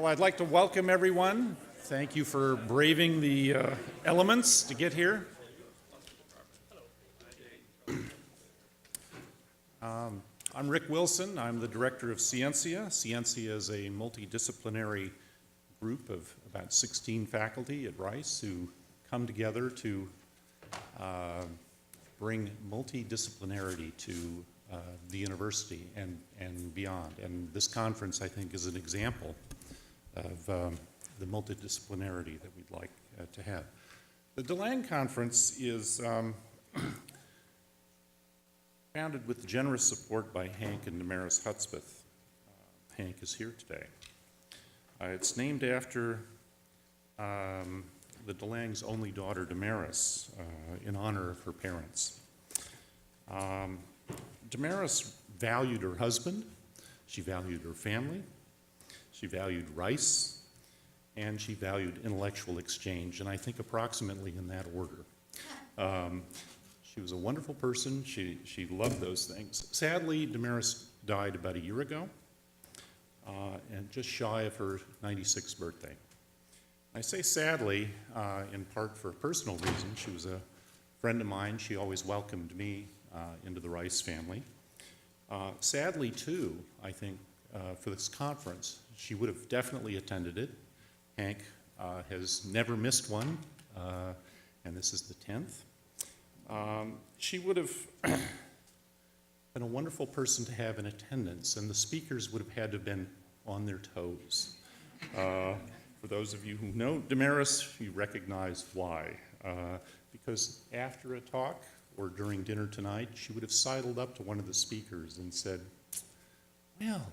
Well, I'd like to welcome everyone. Thank you for braving the elements to get here. I'm Rick Wilson. I'm the director of Scientia. Scientia is a multidisciplinary group of about 16 faculty at Rice who come together to bring multidisciplinarity to the university and beyond. And this conference, I think, is an example of the multidisciplinarity that we'd like to have. The Lange Conference is founded with generous support by Hank and Damaris Hudspeth. Hank is here today. It's named after the DeLange's only daughter, Damaris, in honor of her parents. Damaris valued her husband, she valued her family, she valued Rice, and she valued intellectual exchange, and I think approximately in that order. She was a wonderful person. She loved those things. Sadly, Damaris died about a year ago, and just shy of her 96th birthday. I say sadly, in part for a personal reason. She was a friend of mine. She always welcomed me into the Rice family. Sadly, too, I think, for this conference, she would have definitely attended it. Hank has never missed one, and this is the 10th. She would have been a wonderful person to have in attendance, and the speakers would have had to have been on their toes. For those of you who know Damaris, you recognize why. Because after a talk or during dinner tonight, she would have sidled up to one of the speakers and said, "Well,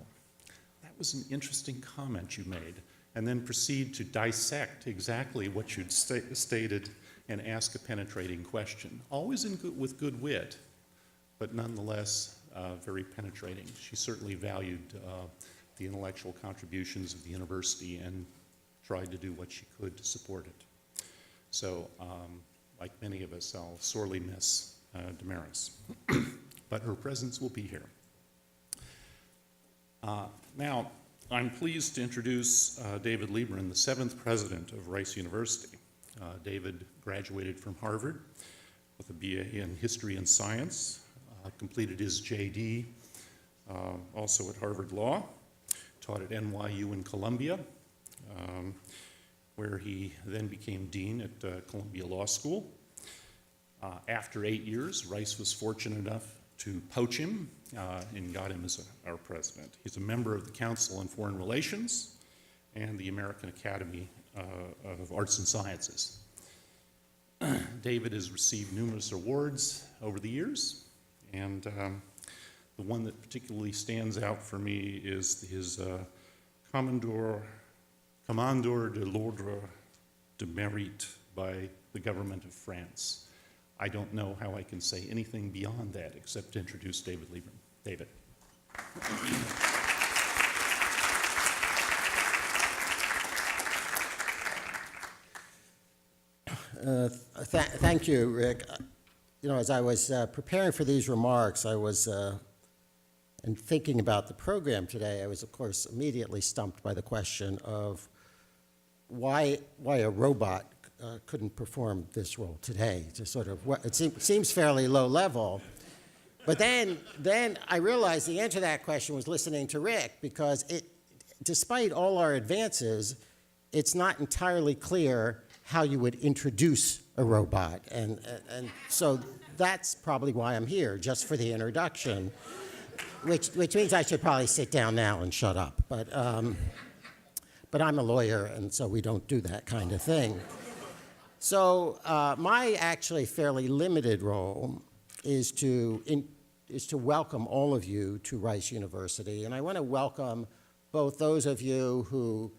that was an interesting comment you made," and then proceed to dissect exactly what you'd stated and ask a penetrating question, always with good wit, but nonetheless very penetrating. She certainly valued the intellectual contributions of the university and tried to do what she could to support it. So, like many of us, I'll sorely miss Damaris, but her presence will be here. Now, I'm pleased to introduce David Leebron, the 7th president of Rice University. David graduated from Harvard with a BA in History and Science, completed his JD also at Harvard Law, taught at NYU and Columbia, where he then became dean at Columbia Law School. After 8 years, Rice was fortunate enough to poach him and got him as our president. He's a member of the Council on Foreign Relations and the American Academy of Arts and Sciences. David has received numerous awards over the years, and the one that particularly stands out for me is his Commandeur de l'Ordre de Mérite by the government of France. I don't know how I can say anything beyond that except to introduce David Leebron. David. Thank you, Rick. You know, as I was preparing for these remarks, I was, and thinking about the program today, I was, of course, immediately stumped by the question of why a robot couldn't perform this role today. Just sort of, it seems fairly low level. But then I realized the answer to that question was listening to Rick, because despite all our advances, it's not entirely clear how you would introduce a robot. And so that's probably why I'm here, just for the introduction, which means I should probably sit down now and shut up. But I'm a lawyer, and so we don't do that kind of thing. So my actually fairly limited role is to welcome all of you to Rice University. And I want to welcome both those of you who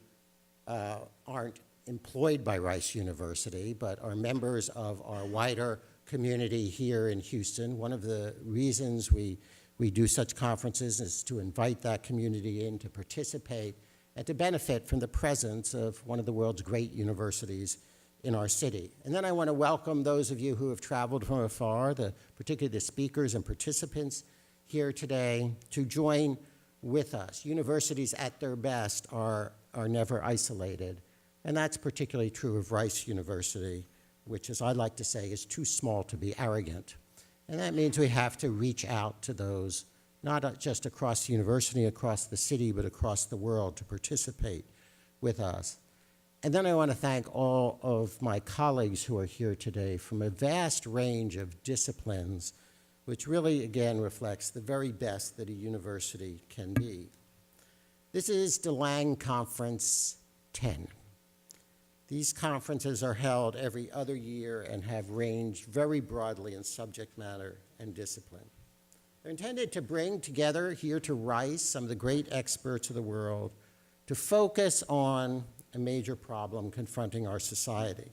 aren't employed by Rice University, but are members of our wider community here in Houston. One of the reasons we do such conferences is to invite that community in to participate and to benefit from the presence of one of the world's great universities in our city. And then I want to welcome those of you who have traveled from afar, particularly the speakers and participants here today, to join with us. Universities at their best are are never isolated. And that's particularly true of Rice University, which, as I like to say, is too small to be arrogant. And that means we have to reach out to those, not just across the university, across the city, but across the world to participate with us. And then I want to thank all of my colleagues who are here today from a vast range of disciplines, which really, again, reflects the very best that a university can be. This is the Lange Conference 10. These conferences are held every other year and have ranged very broadly in subject matter and discipline. They're intended to bring together here to Rice some of the great experts of the world to focus on a major problem confronting our society.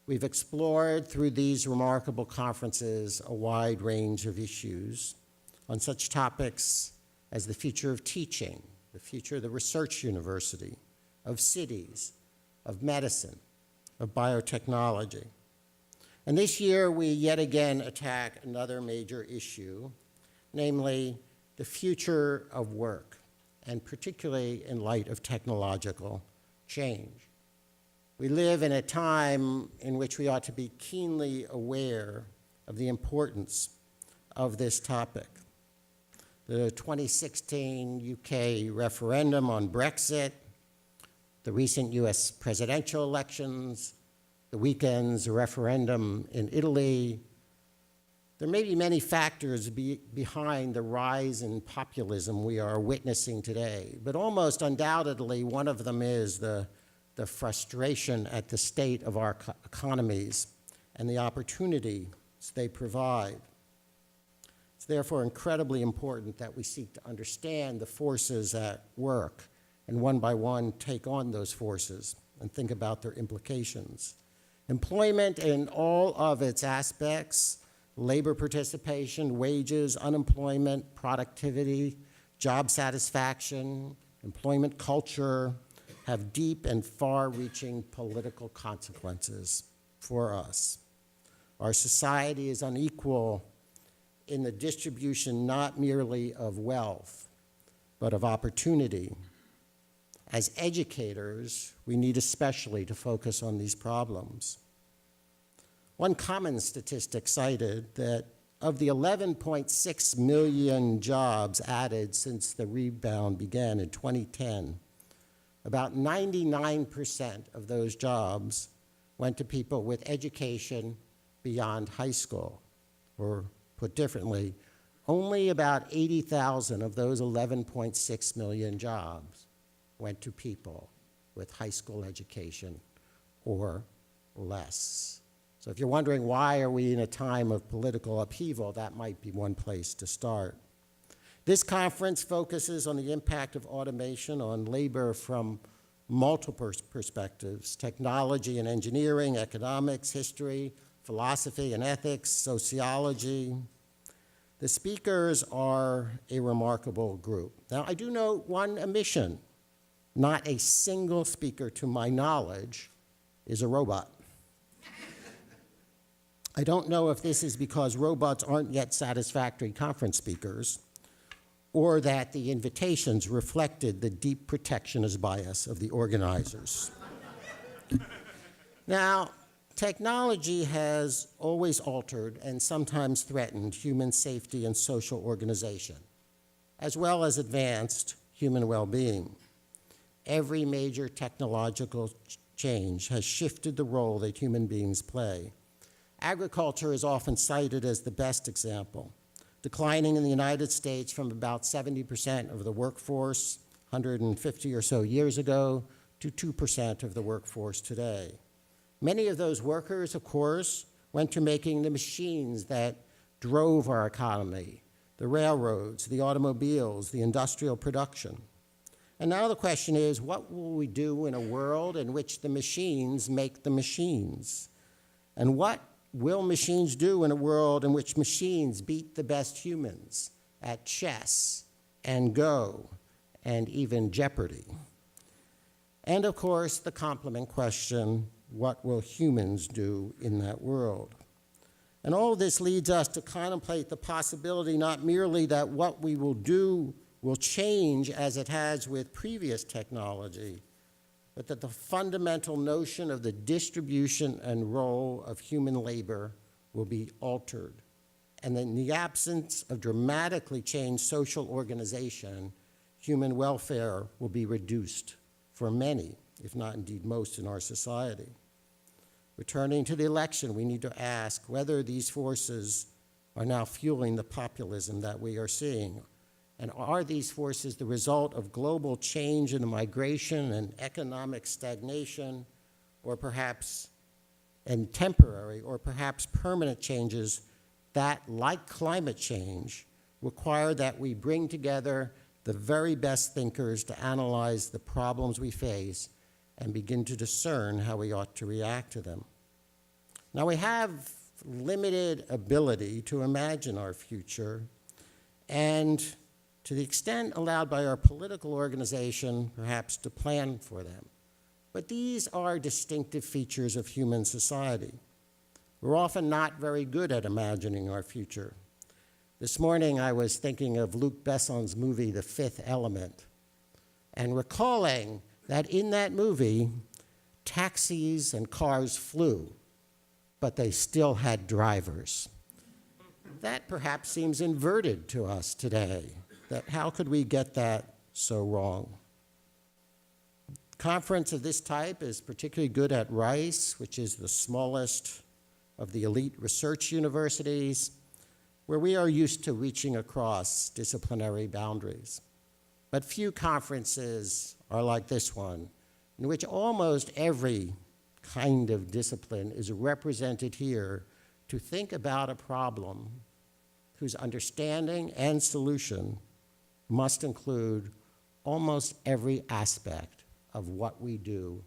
We've explored through these remarkable conferences a wide range of issues on such topics as the future of teaching, the future of the research university, of cities, of medicine, of biotechnology. And this year, we yet again attack another major issue, namely the future of work, and particularly in light of technological change. We live in a time in which we ought to be keenly aware of the importance of this topic. The 2016 UK referendum on Brexit, the recent US presidential elections, the weekend's referendum in Italy. There may be many factors behind the rise in populism we are witnessing today, but almost undoubtedly one of them is the frustration at the state of our economies and the opportunities they provide. It's therefore incredibly important that we seek to understand the forces at work and one by one take on those forces and think about their implications. Employment in all of its aspects, labor participation, wages, unemployment, productivity, job satisfaction, employment culture, have deep and far-reaching political consequences for us. Our society is unequal in the distribution not merely of wealth, but of opportunity. As educators, we need especially to focus on these problems. One common statistic cited that of the 11.6 million jobs added since the rebound began in 2010, about 99% of those jobs went to people with education beyond high school. Or put differently, only about 80,000 of those 11.6 million jobs went to people with high school education or less. So if you're wondering why are we in a time of political upheaval, that might be one place to start. This conference focuses on the impact of automation on labor from multiple perspectives: technology and engineering, economics, history, philosophy and ethics, sociology. The speakers are a remarkable group. Now, I do note one omission. Not a single speaker, to my knowledge, is a robot. I don't know if this is because robots aren't yet satisfactory conference speakers, or that the invitations reflected the deep protectionist bias of the organizers. Now, technology has always altered and sometimes threatened human safety and social organization, as well as advanced human well-being. Every major technological change has shifted the role that human beings play. Agriculture is often cited as the best example, declining in the United States from about 70% of the workforce 150 or so years ago to 2% of the workforce today. Many of those workers, of course, went to making the machines that drove our economy, the railroads, the automobiles, the industrial production. And now the question is, what will we do in a world in which the machines make the machines? And what will machines do in a world in which machines beat the best humans at chess and Go and even Jeopardy? And of course, the complement question, what will humans do in that world? And all of this leads us to contemplate the possibility not merely that what we will do will change as it has with previous technology, but that the fundamental notion of the distribution and role of human labor will be altered. And in the absence of dramatically changed social organization, human welfare will be reduced for many, if not indeed most, in our society. Returning to the election, we need to ask whether these forces are now fueling the populism that we are seeing. And are these forces the result of global change in the migration and economic stagnation, or perhaps, and temporary, or perhaps permanent changes that, like climate change, require that we bring together the very best thinkers to analyze the problems we face and begin to discern how we ought to react to them. Now, we have limited ability to imagine our future, and to the extent allowed by our political organization, perhaps to plan for them. But these are distinctive features of human society. We're often not very good at imagining our future. This morning, I was thinking of Luc Besson's movie, The Fifth Element, and recalling that in that movie, taxis and cars flew, but they still had drivers. That perhaps seems inverted to us today, that how could we get that so wrong? Conference of this type is particularly good at Rice, which is the smallest of the elite research universities, where we are used to reaching across disciplinary boundaries. But few conferences are like this one, in which almost every kind of discipline is represented here to think about a problem whose understanding and solution must include almost every aspect of what we do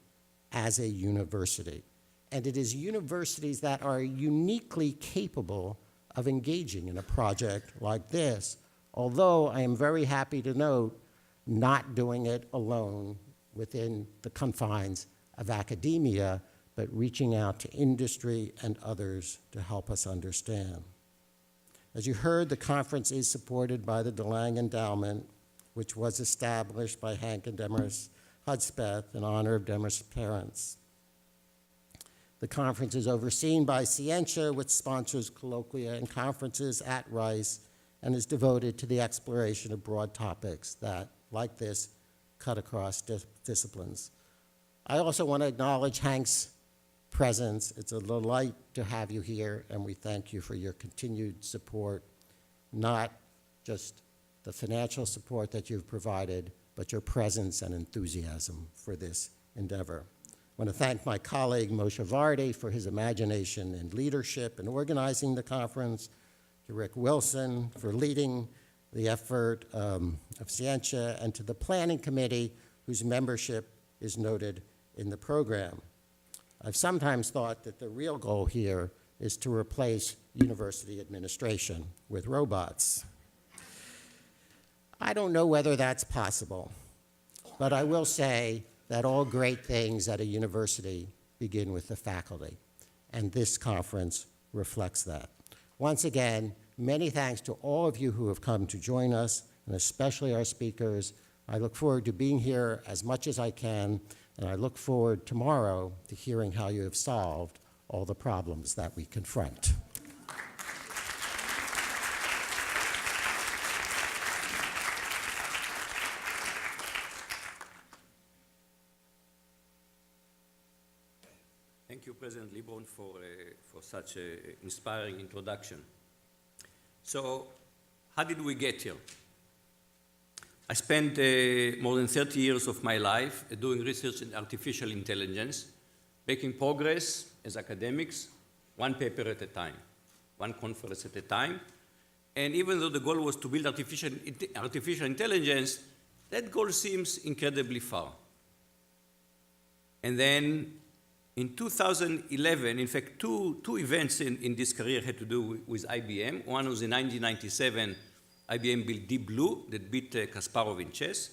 as a university. And it is universities that are uniquely capable of engaging in a project like this, although I am very happy to note not doing it alone within the confines of academia, but reaching out to industry and others to help us understand. As you heard, the conference is supported by the Lange Endowment, which was established by Hank and Demarest Hudspeth in honor of Demarest's parents. The conference is overseen by Scientia, which sponsors colloquia and conferences at Rice and is devoted to the exploration of broad topics that, like this, cut across disciplines. I also want to acknowledge Hank's presence. It's a delight to have you here, and we thank you for your continued support, not just the financial support that you've provided, but your presence and enthusiasm for this endeavor. I want to thank my colleague Moshe Vardi for his imagination and leadership in organizing the conference, to Rick Wilson for leading the effort of Scientia, and to the planning committee whose membership is noted in the program. I've sometimes thought that the real goal here is to replace university administration with robots. I don't know whether that's possible, but I will say that all great things at a university begin with the faculty, and this conference reflects that. Once again, many thanks to all of you who have come to join us, and especially our speakers. I look forward to being here as much as I can, and I look forward tomorrow to hearing how you have solved all the problems that we confront. Thank you, President Leebron, for such an inspiring introduction. So, how did we get here? I spent more than 30 years of my life doing research in artificial intelligence, making progress as academics, one paper at a time, one conference at a time. And even though the goal was to build artificial intelligence, that goal seems incredibly far. And then in 2011, in fact, two events in this career had to do with IBM. One was in 1997, IBM built Deep Blue that beat Kasparov in chess.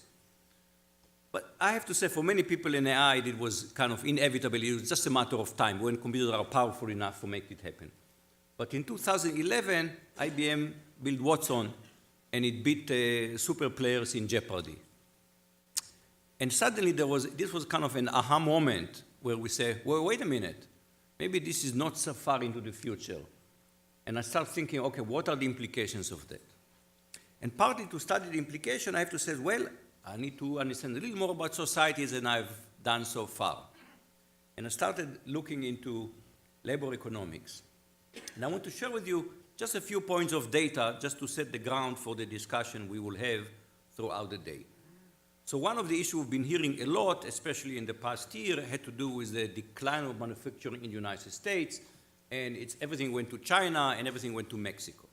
But I have to say, for many people in AI, it was kind of inevitable. It was just a matter of time when computers are powerful enough to make it happen. But in 2011, IBM built Watson and it beat super players in Jeopardy. And suddenly this was kind of an aha moment where we say, well, wait a minute, maybe this is not so far into the future. And I start thinking, okay, what are the implications of that? And partly to study the implication, I have to say, well, I need to understand a little more about societies than I've done so far. And I started looking into labor economics. And I want to share with you just a few points of data just to set the ground for the discussion we will have throughout the day. So one of the issues we've been hearing a lot, especially in the past year, had to do with the decline of manufacturing in the United States, and everything went to China and everything went to Mexico.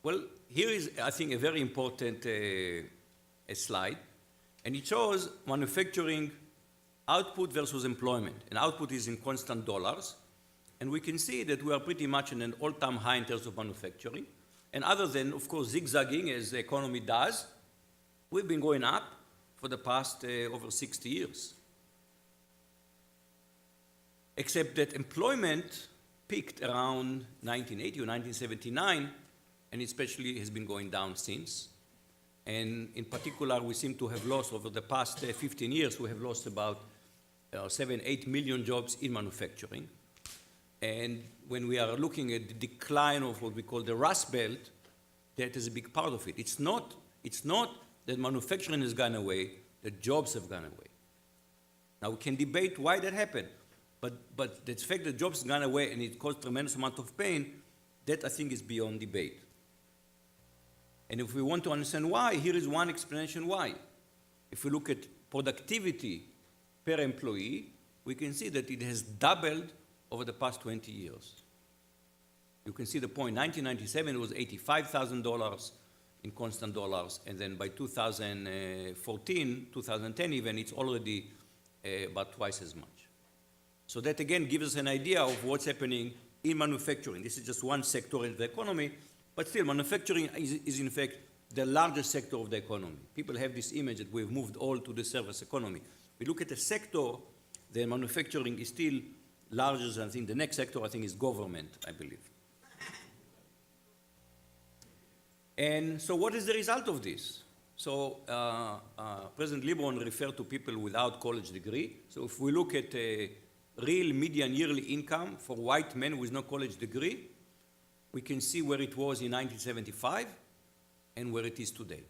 Well, here is, I think, a very important a slide, and it shows manufacturing output versus employment. And output is in constant dollars, and we can see that we are pretty much in an all-time high in terms of manufacturing. And other than, of course, zigzagging as the economy does, we've been going up for the past over 60 years. Except that employment peaked around 1980 or 1979, and especially has been going down since. And in particular, we seem to have lost, over the past 15 years, we have lost about 7-8 million jobs in manufacturing. And when we are looking at the decline of what we call the Rust Belt, that is a big part of it. It's not that manufacturing has gone away, the jobs have gone away. Now we can debate why that happened, but the fact that jobs have gone away and it caused tremendous amount of pain, that I think is beyond debate. And if we want to understand why, here is one explanation why. If we look at productivity per employee, we can see that it has doubled over the past 20 years. You can see the point. 1997 it was $85,000 in constant dollars, and then by 2014, 2010 even, it's already about twice as much. So that again gives us an idea of what's happening in manufacturing. This is just one sector in the economy, but still manufacturing is in fact the largest sector of the economy. People have this image that we've moved all to the service economy. We look at the sector, then manufacturing is still larger than I think the next sector, I think, is government, I believe. And so what is the result of this? So President Leebron referred to people without college degree. So if we look at real median yearly income for white men with no college degree, we can see where it was in 1975 and where it is today.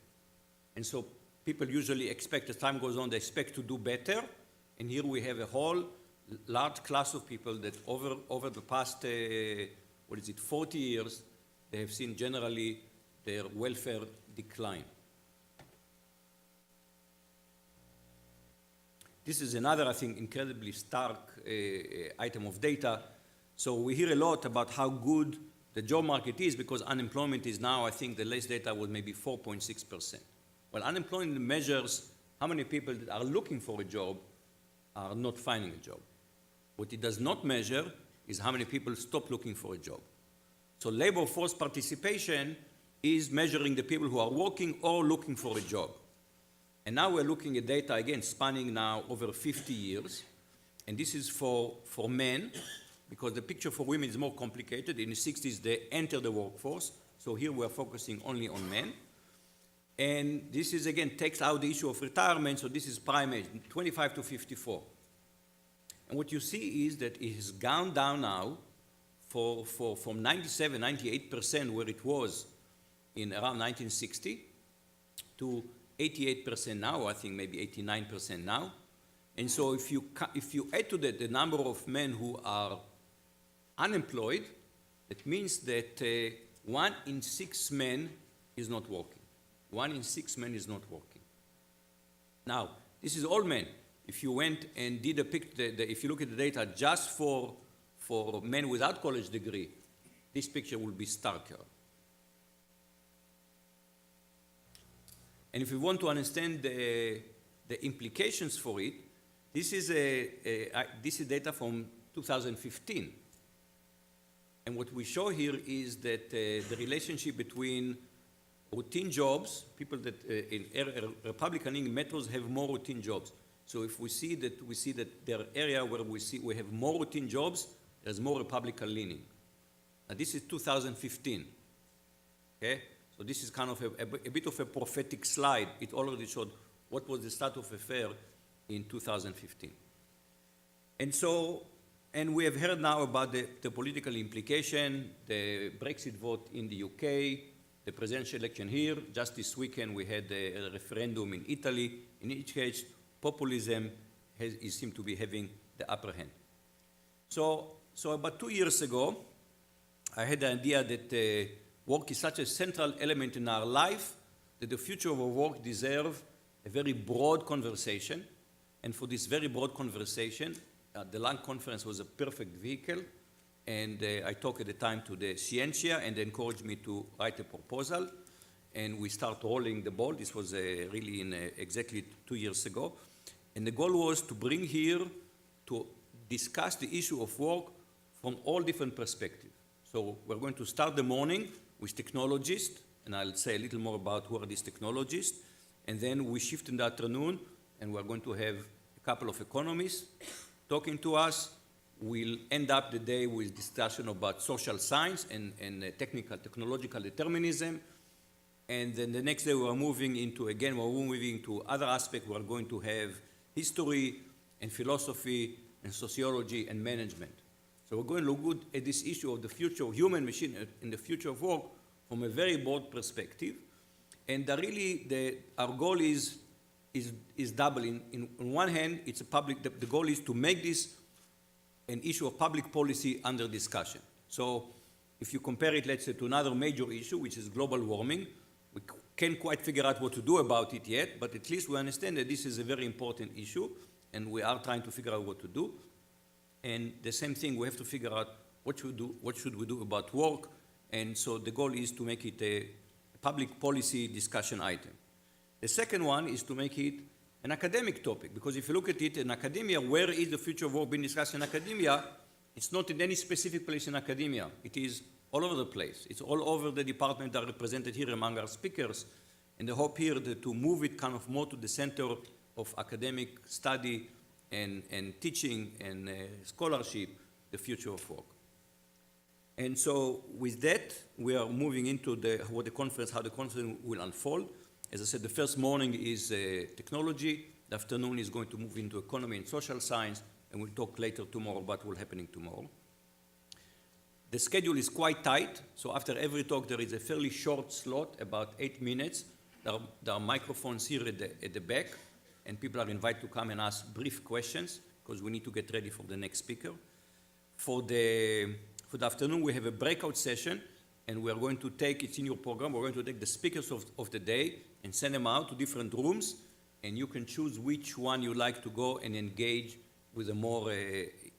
And so people usually expect, as time goes on, they expect to do better. And here we have a whole large class of people that over the past, 40 years, they have seen generally their welfare decline. This is another, I think, incredibly stark item of data. So we hear a lot about how good the job market is because unemployment is now, I think the latest data was maybe 4.6%. Well, unemployment measures how many people that are looking for a job are not finding a job. What it does not measure is how many people stop looking for a job. So labor force participation is measuring the people who are working or looking for a job. And now we're looking at data, again, spanning now over 50 years. And this is for men, because the picture for women is more complicated. In the 60s, they enter the workforce. So here we're focusing only on men. And this is, again, takes out the issue of retirement. So this is prime age, 25 to 54. And what you see is that it has gone down now from 97, 98% where it was in around 1960 to 88% now, I think maybe 89% now. And so if you add to that the number of men who are unemployed, it means that 1 in 6 men is not working. 1 in 6 men is not working. Now, this is all men. If you went and did if you look at the data just for men without college degree, this picture will be starker. And if we want to understand the implications for it, this is data from 2015. And what we show here is that the relationship between routine jobs, people that in Republican metros have more routine jobs. So if we see that there are areas where we have more routine jobs, there's more Republican leaning. Now this is 2015. Okay? So this is kind of a bit of a prophetic slide. It already showed what was the state of affairs in 2015. And we have heard now about the political implication, the Brexit vote in the UK, the presidential election here. Just this weekend we had a referendum in Italy. In each case, populism seems to be having the upper hand. So about 2 years ago, I had the idea that work is such a central element in our life that the future of our work deserves a very broad conversation. And for this very broad conversation, the Lange conference was a perfect vehicle. And I talked at the time to the Scientia, and they encouraged me to write a proposal. And we start rolling the ball. This was really exactly 2 years ago. And the goal was to bring here to discuss the issue of work from all different perspectives. So we're going to start the morning with technologists, and I'll say a little more about who are these technologists. And then we shift in the afternoon, and we're going to have a couple of economists talking to us. We'll end up the day with discussion about social science and technological determinism. And then the next day we're moving into other aspects. We're going to have history and philosophy and sociology and management. So we're going to look at this issue of the future of human machine and the future of work from a very broad perspective. And our goal is double. On one hand, it's the goal is to make this an issue of public policy under discussion. So if you compare it, let's say, to another major issue, which is global warming, we can't quite figure out what to do about it yet, but at least we understand that this is a very important issue, and we are trying to figure out what to do. And the same thing, we have to figure out what should we do about work, and so the goal is to make it a public policy discussion item. The second one is to make it an academic topic, because if you look at it in academia, where is the future of work being discussed in academia? It's not in any specific place in academia. It is all over the place. It's all over the department that are represented here among our speakers. And the hope here to move it kind of more to the center of academic study and teaching and scholarship, the future of work. And so with that, we are moving into how the conference will unfold. As I said, the first morning is technology. The afternoon is going to move into economy and social science, and we'll talk later tomorrow about what will happening tomorrow. The schedule is quite tight, so after every talk there is a fairly short slot, about 8 minutes. There are microphones here at the back, and people are invited to come and ask brief questions, because we need to get ready for the next speaker. For the afternoon, we have a breakout session, and we are going to take, it's in your program, we're going to take the speakers of the day and send them out to different rooms, and you can choose which one you like to go and engage with a more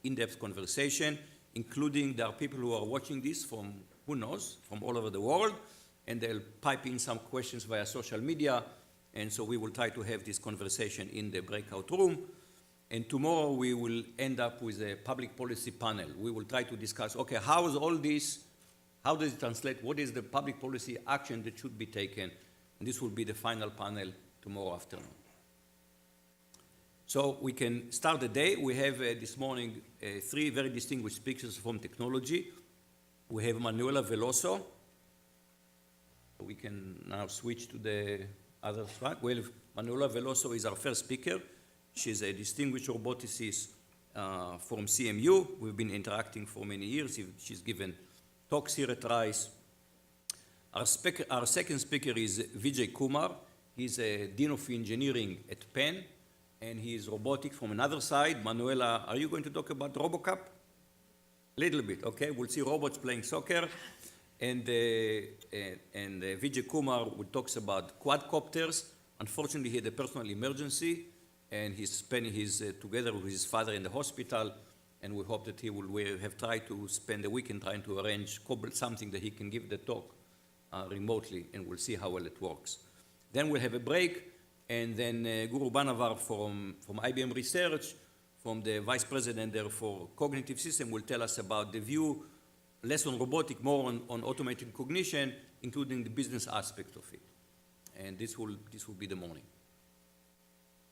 in-depth conversation, including there are people who are watching this from, who knows, from all over the world, and they'll pipe in some questions via social media, and so we will try to have this conversation in the breakout room. And tomorrow we will end up with a public policy panel. We will try to discuss, okay, how is all this, how does it translate, what is the public policy action that should be taken? And this will be the final panel tomorrow afternoon. So we can start the day. We have this morning 3 very distinguished speakers from technology. We have Manuela Veloso. We can now switch to the other slide. Well, Manuela Veloso is our first speaker. She's a distinguished roboticist from CMU. We've been interacting for many years. She's given talks here at Rice. Our second speaker is Vijay Kumar. He's a Dean of Engineering at Penn, and he is robotic from another side. Manuela, are you going to talk about RoboCup? A little bit, okay. We'll see robots playing soccer. And Vijay Kumar talks about quadcopters. Unfortunately, he had a personal emergency, and he's spending together with his father in the hospital, and we hope that he will have tried to spend the weekend trying to arrange something that he can give the talk remotely, and we'll see how well it works. Then we'll have a break, and then Guru Banavar from IBM Research, from the vice president there for cognitive system, will tell us about the view, less on robotic, more on automated cognition, including the business aspect of it. And this will be the morning.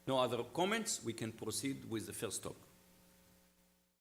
No other comments? We can proceed with the first talk.